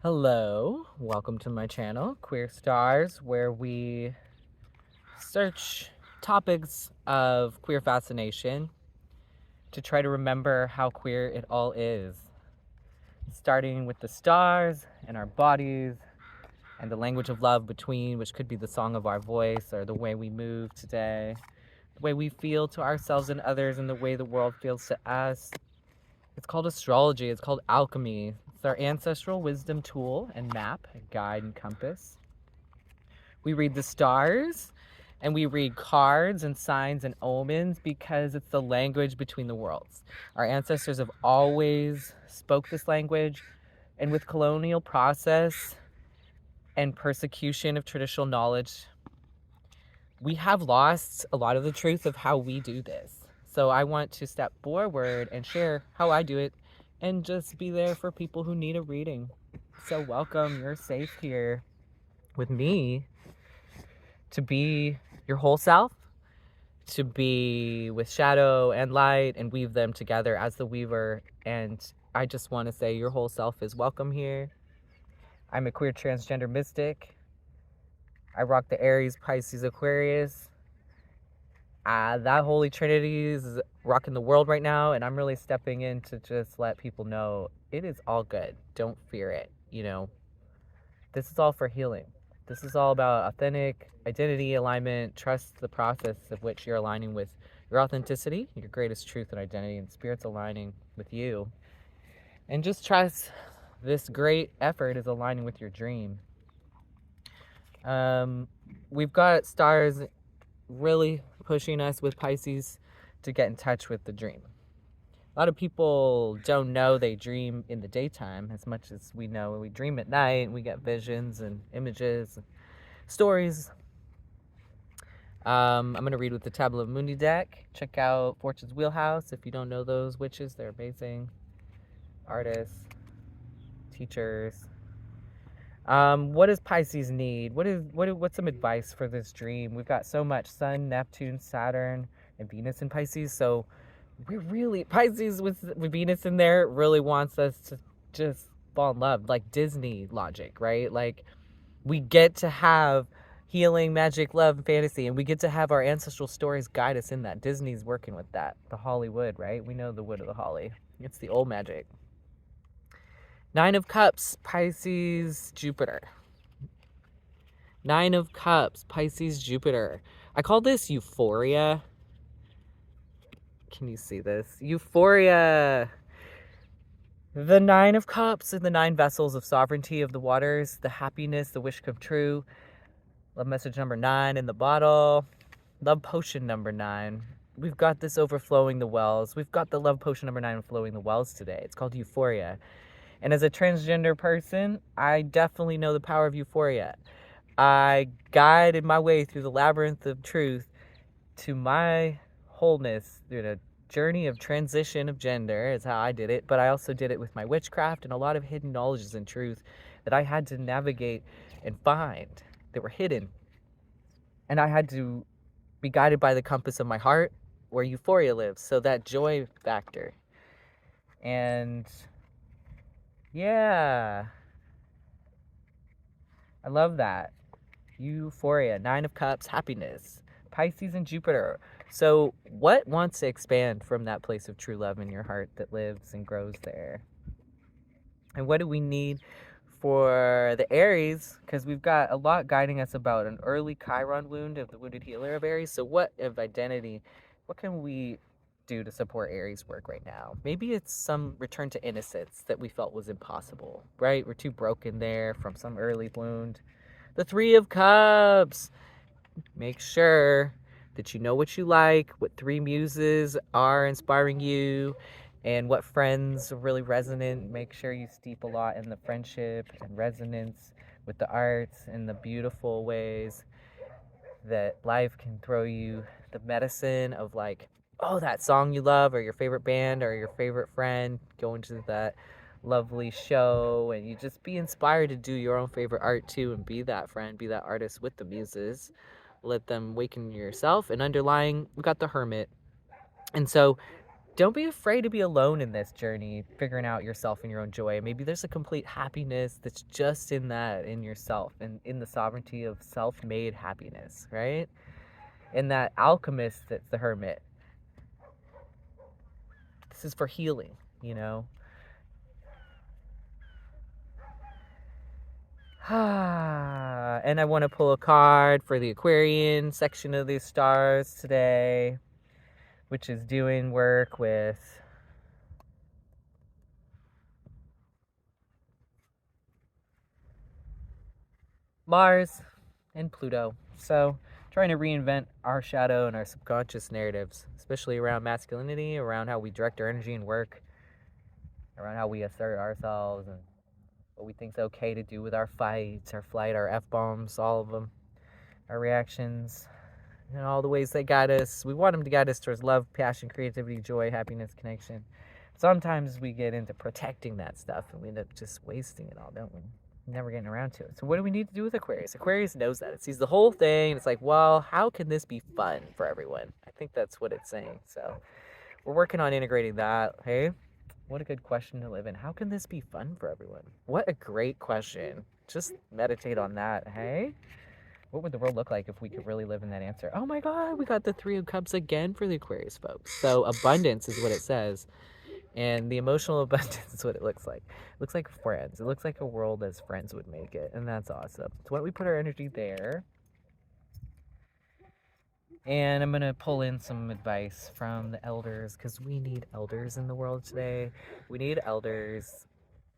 Hello, welcome to my channel, Queer Stars, where we search topics of queer fascination to try to remember how queer it all is. Starting with the stars and our bodies and the language of love between, which could be the song of our voice or the way we move today, the way we feel to ourselves and others, and the way the world feels to us. It's called astrology, it's called alchemy. It's our ancestral wisdom tool and map, guide, and compass. We read the stars and we read cards and signs and omens because it's the language between the worlds. Our ancestors have always spoke this language, and with colonial process and persecution of traditional knowledge, we have lost a lot of the truth of how we do this. So I want to step forward and share how I do it and just be there for people who need a reading. So welcome, you're safe here with me to be your whole self, to be with shadow and light and weave them together as the weaver. And I just want to say your whole self is welcome here. I'm a queer transgender mystic. I rock the Aries, Pisces, Aquarius. That Holy Trinity is rocking the world right now, and I'm really stepping in to just let people know it is all good. Don't fear it. This is all for healing. This is all about authentic identity, alignment, trust the process of which you're aligning with your authenticity, your greatest truth and identity, and spirit's aligning with you. And just trust this great effort is aligning with your dream. We've got stars really pushing us with Pisces to get in touch with the dream. A lot of people don't know they dream in the daytime as much as we know we dream at night and we get visions and images and stories. I'm going to read with the Tableau Mundi deck. Check out Fortune's Wheelhouse if you don't know those witches. They're amazing artists, teachers. What does Pisces need? What's some advice for this dream? We've got so much Sun, Neptune, Saturn, and Venus in Pisces. So we really, Pisces with Venus in there really wants us to just fall in love, like Disney logic, right? Like we get to have healing, magic, love, and fantasy, and we get to have our ancestral stories guide us in that. Disney's working with that. The Hollywood, right? We know the wood of the holly. It's the old magic. Nine of Cups, Pisces, Jupiter. Nine of Cups, Pisces, Jupiter. I call this euphoria. Can you see this? Euphoria. The Nine of Cups and the nine vessels of sovereignty of the waters, the happiness, the wish come true. Love message number 9 in the bottle. Love potion number 9. We've got this overflowing the wells. We've got the love potion number 9 flowing the wells today. It's called euphoria. And as a transgender person, I definitely know the power of euphoria. I guided my way through the labyrinth of truth to my wholeness through the journey of transition of gender is how I did it. But I also did it with my witchcraft and a lot of hidden knowledges and truth that I had to navigate and find that were hidden. And I had to be guided by the compass of my heart where euphoria lives. So that joy factor. And yeah, I love that. Euphoria, 9 of Cups, happiness, Pisces and Jupiter. So what wants to expand from that place of true love in your heart that lives and grows there? And what do we need for the Aries? Because we've got a lot guiding us about an early Chiron wound of the wounded healer of Aries. So what of identity, what can we do to support Aries work right now? Maybe it's some return to innocence that we felt was impossible, right? We're too broken there from some early wound. The 3 of Cups. Make sure that you know what you like, what 3 muses are inspiring you, and what friends are really resonant. Make sure you steep a lot in the friendship and resonance with the arts and the beautiful ways that life can throw you the medicine of, like, oh, that song you love or your favorite band or your favorite friend, going to that lovely show, and you just be inspired to do your own favorite art too, and be that friend, be that artist with the muses. Let them awaken yourself. And underlying, we got the Hermit. And so don't be afraid to be alone in this journey, figuring out yourself and your own joy. Maybe there's a complete happiness that's just in that, in yourself, and in the sovereignty of self-made happiness, right? And that alchemist that's the hermit. This is for healing, you know? And I want to pull a card for the Aquarian section of these stars today, which is doing work with Mars and Pluto. So, trying to reinvent our shadow and our subconscious narratives, especially around masculinity, around how we direct our energy and work, around how we assert ourselves, and what we think is okay to do with our fights, our flight, our F-bombs, all of them, our reactions, and all the ways they guide us. We want them to guide us towards love, passion, creativity, joy, happiness, connection. Sometimes we get into protecting that stuff and we end up just wasting it all, don't we? Never getting around to it. So what do we need to do with Aquarius? Aquarius knows that. It sees the whole thing. It's like, well, how can this be fun for everyone? I think that's what it's saying. So we're working on integrating that. Hey, what a good question to live in. How can this be fun for everyone? What a great question. Just meditate on that. Hey, what would the world look like if we could really live in that answer? Oh my God, we got the Three of Cups again for the Aquarius folks. So abundance is what it says. And the emotional abundance is what it looks like. It looks like friends. It looks like a world as friends would make it. And that's awesome. So why don't we put our energy there? And I'm going to pull in some advice from the elders because we need elders in the world today. We need elders.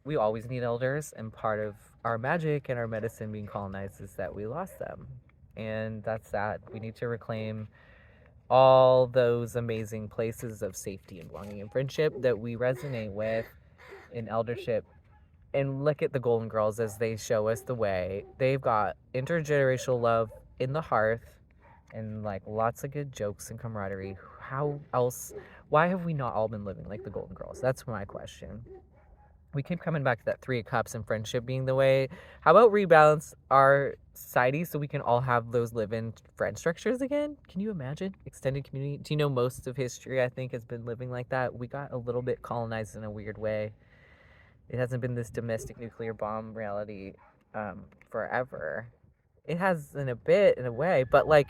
We always need elders. And part of our magic and our medicine being colonized is that we lost them. And that's sad. We need to reclaim all those amazing places of safety and belonging and friendship that we resonate with in eldership. And look at the Golden Girls as they show us the way. They've got intergenerational love in the hearth and like lots of good jokes and camaraderie. How else? Why have we not all been living like the Golden Girls? That's my question. We keep coming back to that Three of Cups and friendship being the way. How about rebalance our society so we can all have those live-in friend structures again? Can you imagine? Extended community. Do you know most of history, I think, has been living like that? We got a little bit colonized in a weird way. It hasn't been this domestic nuclear bomb reality forever. It has in a bit, in a way, but like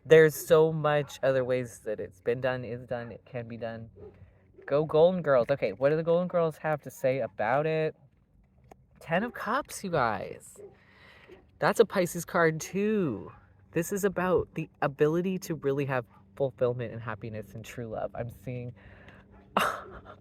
there's so much other ways that it's been done, is done, it can be done. Go Golden Girls. Okay, what do the Golden Girls have to say about it? 10 of Cups, you guys. That's a Pisces card too. This is about the ability to really have fulfillment and happiness and true love. I'm seeing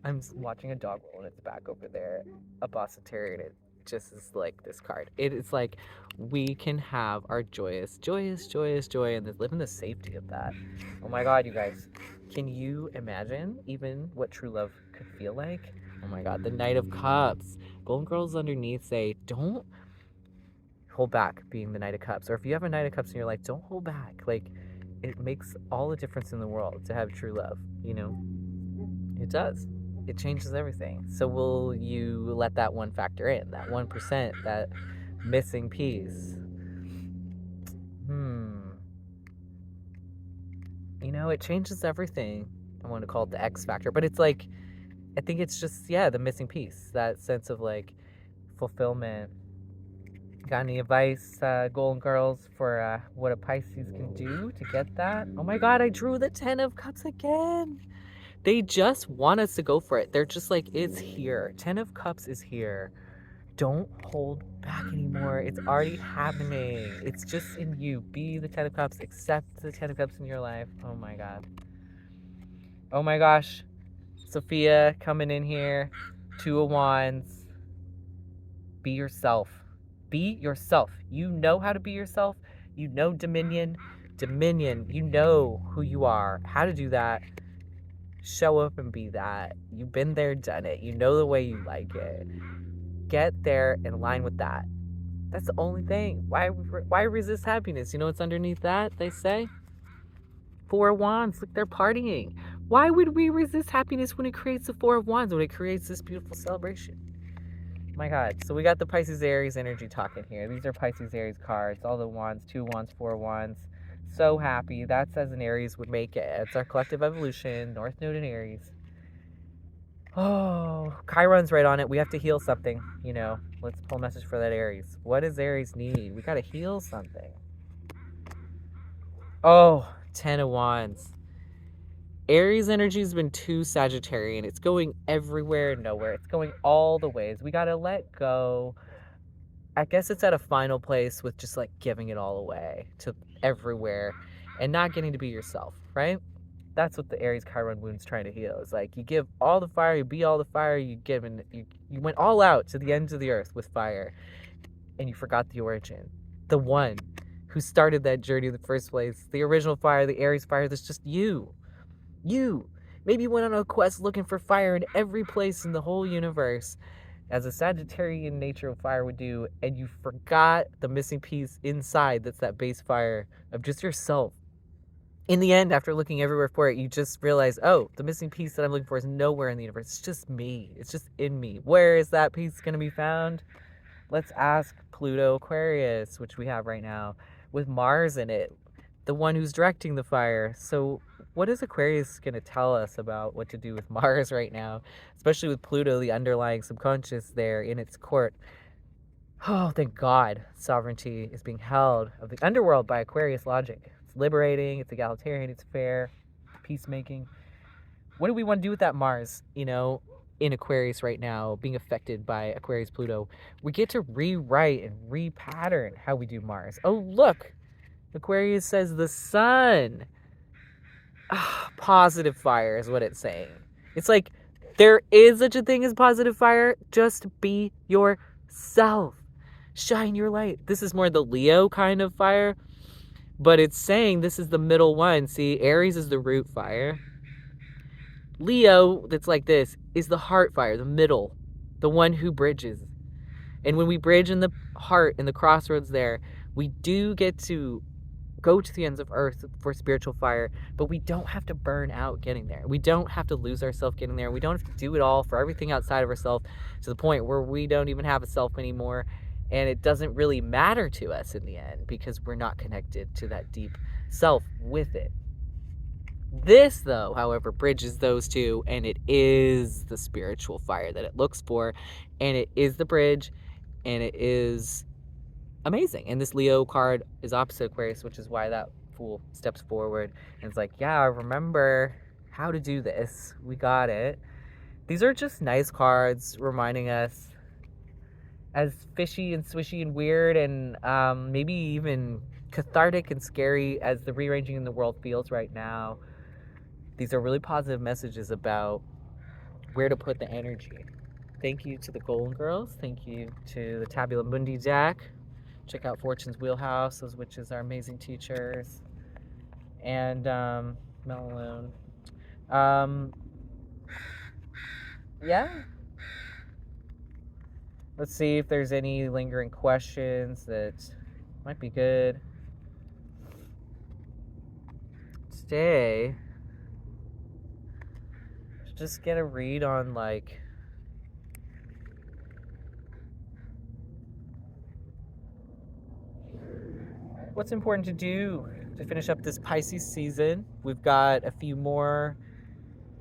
I'm watching a dog roll and it's back over there, a Boston Terrier, and it just is like this card. It is like we can have our joyous joy and live in the safety of that. Oh my God, you guys. Can you imagine even what true love could feel like? Oh my God, the Knight of Cups. Golden Girls underneath say, don't hold back being the Knight of Cups. Or if you have a Knight of Cups in your life, don't hold back. Like, it makes all the difference in the world to have true love, you know? It does. It changes everything. So will you let that one factor in? That 1%, that missing piece? You know, it changes everything. I want to call it the X factor, but it's like, I think it's just, yeah, the missing piece. That sense of like fulfillment. Got any advice, Golden Girls, for what a Pisces can do to get that? Oh my God, I drew the 10 of Cups again. They just want us to go for it. They're just like, it's here. 10 of Cups is here. Don't hold back anymore. It's already happening. It's just in you. Be the 10 of Cups. Accept the 10 of Cups in your life. Oh my God. Oh my gosh. Sophia coming in here. 2 of Wands. Be yourself. Be yourself. You know how to be yourself. You know Dominion. Dominion. You know who you are. How to do that. Show up and be that. You've been there, done it. You know the way you like it. Get there and align with that. That's the only thing. Why resist happiness? You know what's underneath that, they say? 4 of Wands. Look, they're partying. Why would we resist happiness when it creates the 4 of Wands, when it creates this beautiful celebration? My God. So we got the Pisces Aries energy talking here. These are Pisces Aries cards. All the Wands, 2 Wands, 4 Wands. So happy. That's as an Aries would make it. It's our collective evolution. North Node in Aries. Oh, Chiron's right on it. We have to heal something, you know. Let's pull a message for that Aries. What does Aries need? We got to heal something. Oh, 10 of Wands. Aries energy has been too Sagittarian. It's going everywhere and nowhere. It's going all the ways. We got to let go. I guess it's at a final place with just like giving it all away to everywhere and not getting to be yourself, right? That's what the Aries Chiron wound's trying to heal. It's like you give all the fire, you be all the fire, you went all out to the ends of the earth with fire, and you forgot the origin. The one who started that journey in the first place, the original fire, the Aries fire, that's just you. You. Maybe you went on a quest looking for fire in every place in the whole universe, as a Sagittarian nature of fire would do, and you forgot the missing piece inside that's that base fire of just yourself. In the end, after looking everywhere for it, you just realize, oh, the missing piece that I'm looking for is nowhere in the universe. It's just me. It's just in me. Where is that piece going to be found? Let's ask Pluto Aquarius, which we have right now, with Mars in it, the one who's directing the fire. So, what is Aquarius going to tell us about what to do with Mars right now, especially with Pluto, the underlying subconscious there in its court? Oh, thank God, sovereignty is being held of the underworld by Aquarius logic. It's liberating, it's egalitarian, it's fair, peacemaking. What do we want to do with that Mars, you know, in Aquarius right now, being affected by Aquarius Pluto? We get to rewrite and repattern how we do Mars. Oh, look, Aquarius says the sun. Positive fire is what it's saying. It's like there is such a thing as positive fire. Just be yourself. Shine your light. This is more the Leo kind of fire, but it's saying this is the middle one. See, Aries is the root fire. Leo, that's like this, is the heart fire, the middle, the one who bridges. And when we bridge in the heart, in the crossroads there, we do get to go to the ends of earth for spiritual fire, but we don't have to burn out getting there. We don't have to lose ourselves getting there. We don't have to do it all for everything outside of ourselves to the point where we don't even have a self anymore. And it doesn't really matter to us in the end because we're not connected to that deep self with it. This, though, however, bridges those two, and it is the spiritual fire that it looks for, and it is the bridge, and it is amazing. And this Leo card is opposite Aquarius, which is why that Fool steps forward and it's like, yeah, I remember how to do this. We got it. These are just nice cards reminding us, as fishy and swishy and weird and maybe even cathartic and scary as the rearranging in the world feels right now, these are really positive messages about where to put the energy. Thank you to the Golden Girls. Thank you to the Tabula Mundi deck. Check out Fortune's Wheelhouse, those witches are amazing teachers. And Melaloon. Yeah. Let's see if there's any lingering questions that might be good. Today, just get a read on like what's important to do to finish up this Pisces season. We've got a few more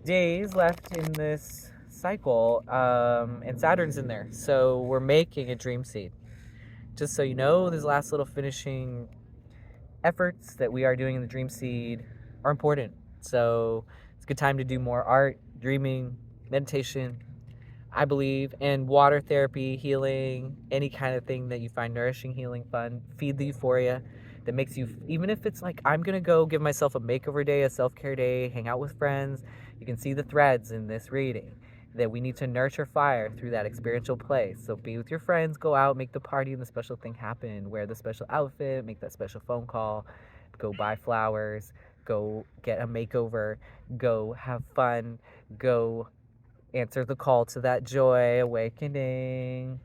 days left in this cycle, and Saturn's in there. So we're making a dream seed. Just so you know, these last little finishing efforts that we are doing in the dream seed are important. So it's a good time to do more art, dreaming, meditation, I believe, and water therapy, healing, any kind of thing that you find nourishing, healing, fun. Feed the euphoria that makes you, even if it's like, I'm going to go give myself a makeover day, a self-care day, hang out with friends. You can see the threads in this reading that we need to nurture fire through that experiential place. So be with your friends, go out, make the party and the special thing happen, wear the special outfit, make that special phone call, go buy flowers, go get a makeover, go have fun, go answer the call to that joy awakening.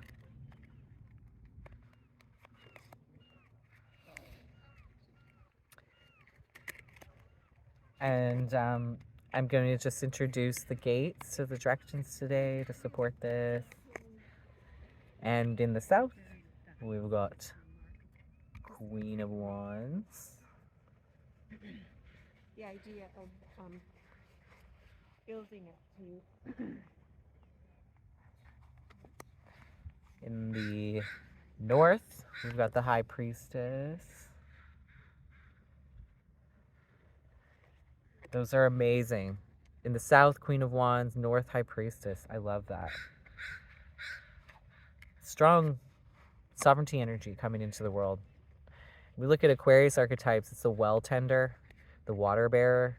And I'm going to just introduce the gates to the directions today to support this. And in the south, we've got Queen of Wands. The idea of building it to In the north, we've got the High Priestess. Those are amazing. In the south, Queen of Wands, north, High Priestess. I love that. Strong sovereignty energy coming into the world. We look at Aquarius archetypes. It's the well tender, the water bearer.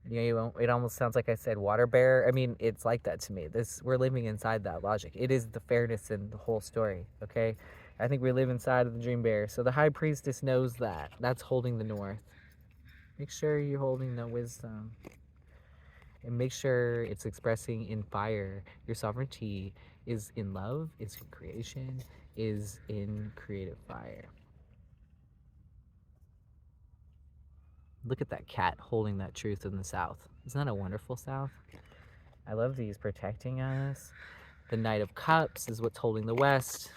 It almost sounds like I said water bearer. I mean, it's like that to me. We're living inside that logic. It is the fairness in the whole story. Okay, I think we live inside of the dream bear. So the High Priestess knows that. That's holding the north. Make sure you're holding the wisdom. And make sure it's expressing in fire. Your sovereignty is in love, is in creation, is in creative fire. Look at that cat holding that truth in the south. Isn't that a wonderful south? I love these protecting us. The Knight of Cups is what's holding the west.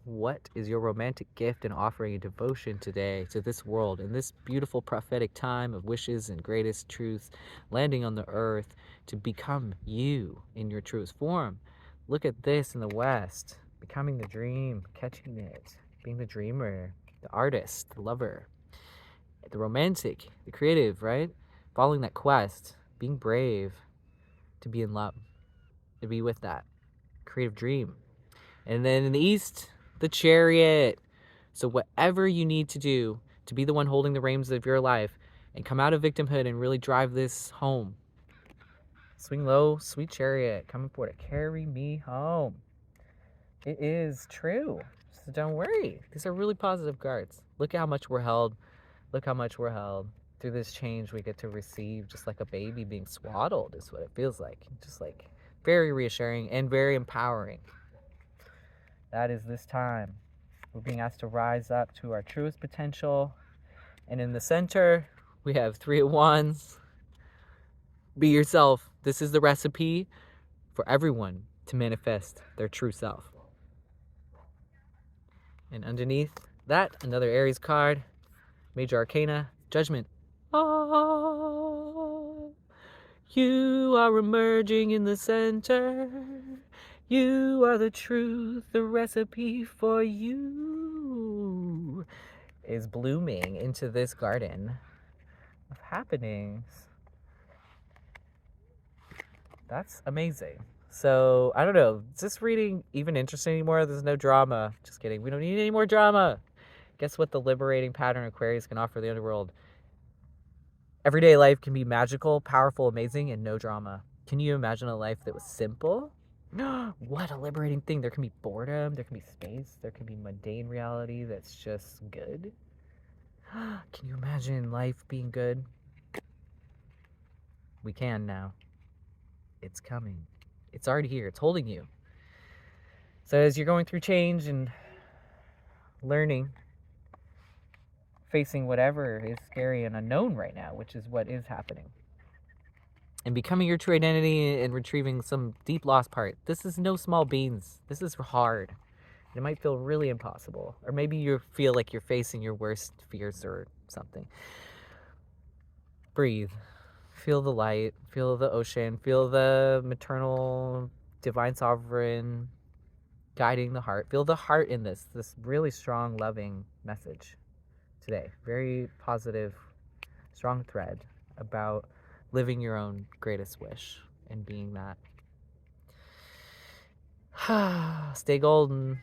What is your romantic gift and offering and devotion today to this world in this beautiful prophetic time of wishes and greatest truth landing on the earth to become you in your truest form? Look at this in the west. Becoming the dream, catching it, being the dreamer, the artist, the lover, the romantic, the creative, right? Following that quest, being brave to be in love, to be with that creative dream. And then in the east, the Chariot. So whatever you need to do to be the one holding the reins of your life and come out of victimhood and really drive this home. Swing low, sweet Chariot, coming for to carry me home. It is true. So don't worry. These are really positive cards. Look at how much we're held. Look how much we're held. Through this change, we get to receive just like a baby being swaddled is what it feels like. Just like very reassuring and very empowering. That is this time. We're being asked to rise up to our truest potential. And in the center, we have 3 of Wands. Be yourself. This is the recipe for everyone to manifest their true self. And underneath that, another Aries card. Major Arcana, Judgment. Ah, you are emerging in the center. You are the truth, the recipe for you is blooming into this garden of happenings. That's amazing. So, I don't know, is this reading even interesting anymore? There's no drama. Just kidding. We don't need any more drama. Guess what the liberating pattern Aquarius can offer the underworld? Everyday life can be magical, powerful, amazing, and no drama. Can you imagine a life that was simple? What a liberating thing. There can be boredom, there can be space, there can be mundane reality that's just good. Can you imagine life being good? We can now. It's coming. It's already here. It's holding you. So as you're going through change and learning, facing whatever is scary and unknown right now, which is what is happening, and becoming your true identity and retrieving some deep lost part. This is no small beans. This is hard. It might feel really impossible. Or maybe you feel like you're facing your worst fears or something. Breathe. Feel the light. Feel the ocean. Feel the maternal, divine sovereign guiding the heart. Feel the heart in this really strong, loving message today. Very positive, strong thread about living your own greatest wish and being that. Stay golden.